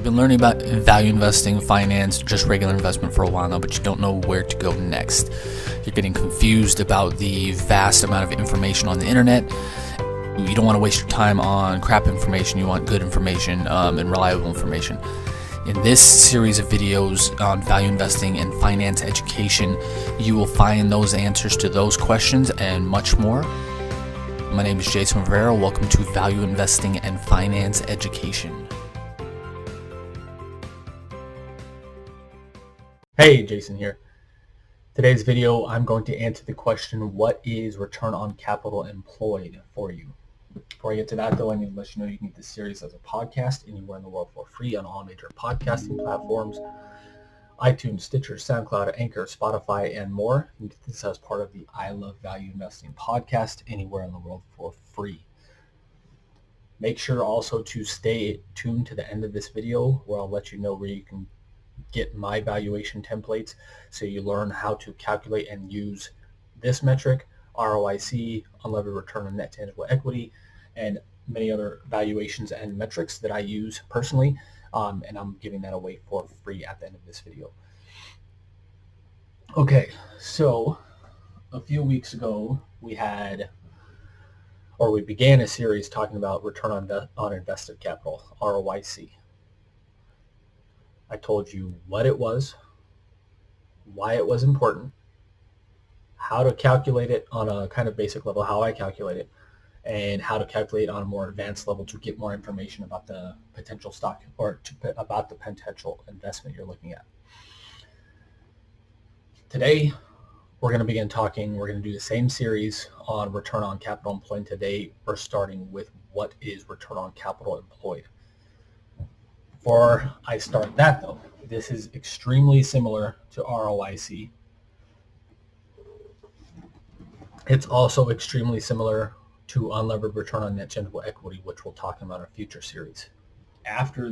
been learning about value investing, finance, just regular investment for a while now, but you don't know where to go next. You're getting confused about the vast amount of information on the internet. You don't want to waste your time on crap information. You want good information and reliable information. In this series of videos on value investing and finance education, you will find those answers to those questions and much more. My name is Jason Rivera. Welcome to Value Investing and Finance Education. Hey, Jason here. Today's video, I'm going to answer the question, what is return on capital employed for you? Before I get to that, though, I need to let you know you can get this series as a podcast anywhere in the world for free on all major podcasting platforms, iTunes, Stitcher, SoundCloud, Anchor, Spotify, and more. You can get this as part of the I Love Value Investing podcast anywhere in the world for free. Make sure also to stay tuned to the end of this video where I'll let you know where you can get my valuation templates so you learn how to calculate and use this metric, ROIC, unlevered return on net tangible equity, and many other valuations and metrics that I use personally, and I'm giving that away for free at the end of this video. Okay, so a few weeks ago we began a series talking about return on invested capital, ROIC. I told you what it was, why it was important, how to calculate it on a kind of basic level, how I calculate it, and how to calculate on a more advanced level to get more information about the potential stock or about the potential investment you're looking at. Today, we're going to begin talking. We're going to do the same series on return on capital employed. Today, we're starting with what is return on capital employed. Before I start that, though, this is extremely similar to ROIC. It's also extremely similar to unlevered return on net tangible equity, which we'll talk about in a future series. After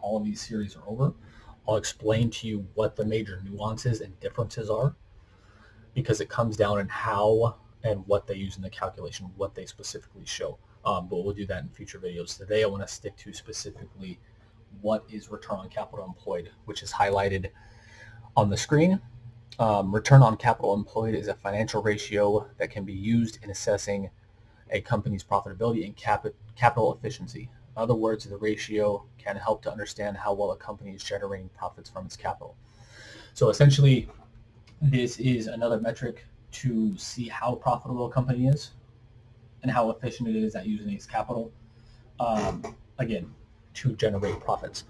all of these series are over, I'll explain to you what the major nuances and differences are, because it comes down in how and what they use in the calculation, what they specifically show. But we'll do that in future videos. Today, I want to stick to specifically what is return on capital employed, which is highlighted on the screen. Return on capital employed is a financial ratio that can be used in assessing a company's profitability and capital efficiency. In other words, the ratio can help to understand how well a company is generating profits from its capital. So essentially, this is another metric to see how profitable a company is and how efficient it is at using its capital. Again, to generate profits.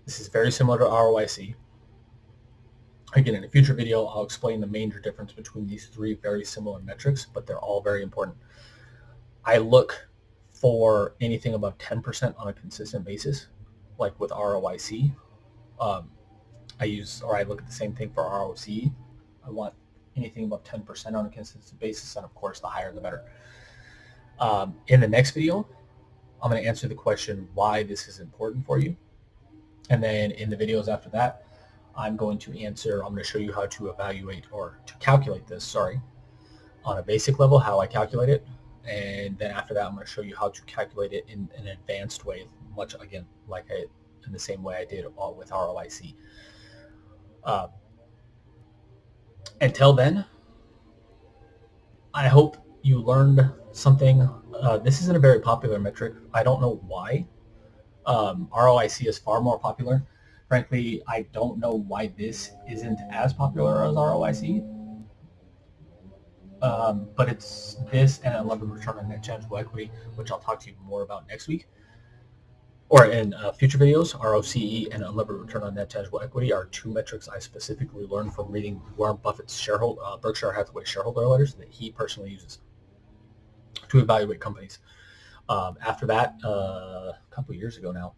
This is very similar to ROIC. Again, in a future video, I'll explain the major difference between these three very similar metrics, but they're all very important. I look for anything above 10% on a consistent basis, like with ROIC. I look at the same thing for ROC. I want anything above 10% on a consistent basis, and of course, the higher the better. In the next video, I'm going to answer the question why this is important for you. And then in the videos after that, I'm going to show you how to evaluate or to calculate this, on a basic level, how I calculate it. And then after that, I'm going to show you how to calculate it in an advanced way, much again, in the same way I did with ROIC. Until then, I hope you learned something. This isn't a very popular metric. I don't know why. ROIC is far more popular. Frankly, I don't know why this isn't as popular as ROIC. But it's this and unlevered return on net tangible equity, which I'll talk to you more about next week. Or in future videos. ROCE and unlevered return on net tangible equity are two metrics I specifically learned from reading Warren Buffett's Berkshire Hathaway shareholder letters that he personally uses to evaluate companies. After that, a couple of years ago now,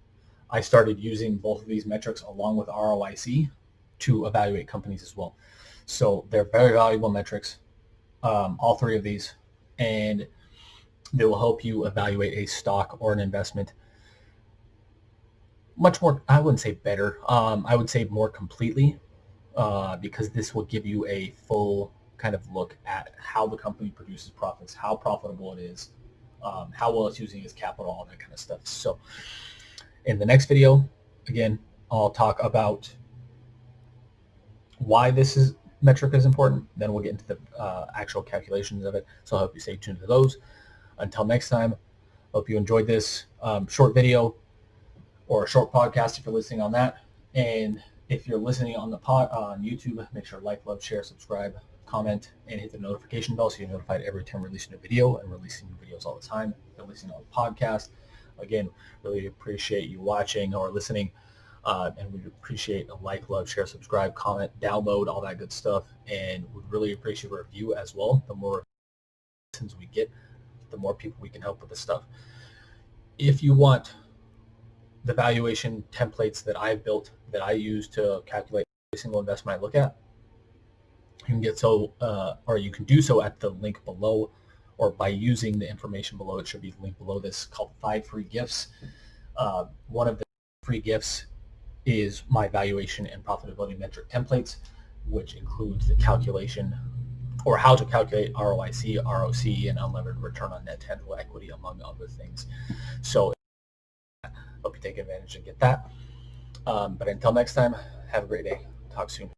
I started using both of these metrics along with ROIC to evaluate companies as well. So they're very valuable metrics, all three of these, and they will help you evaluate a stock or an investment much more, I wouldn't say better, I would say more completely, because this will give you a full kind of look at how the company produces profits, how profitable it is, how well it's using its capital, all that kind of stuff. So In the next video, again, I'll talk about why this metric is important. Then we'll get into the actual calculations of it. So I hope you stay tuned to those. Until next time, hope you enjoyed this short video or a short podcast if you're listening on that. And if you're listening on the on YouTube, make sure to like, love, share, subscribe, comment, and hit the notification bell so you're notified every time we're releasing a video, and releasing videos all the time. If you're listening on the podcast, again, really appreciate you watching or listening. And we appreciate a like, love, share, subscribe, comment, download, all that good stuff. And we'd really appreciate a review as well. The more listens we get, the more people we can help with this stuff. If you want the valuation templates that I've built that I use to calculate every single investment I look at, you can get or you can do so at the link below, or by using the information below. It should be the link below this, called 5 free gifts. One of the free gifts is my valuation and profitability metric templates, which includes the calculation or how to calculate ROIC, ROCE, and unlevered return on net tangible equity, among other things. So hope you take advantage and get that. But until next time, have a great day. Talk soon.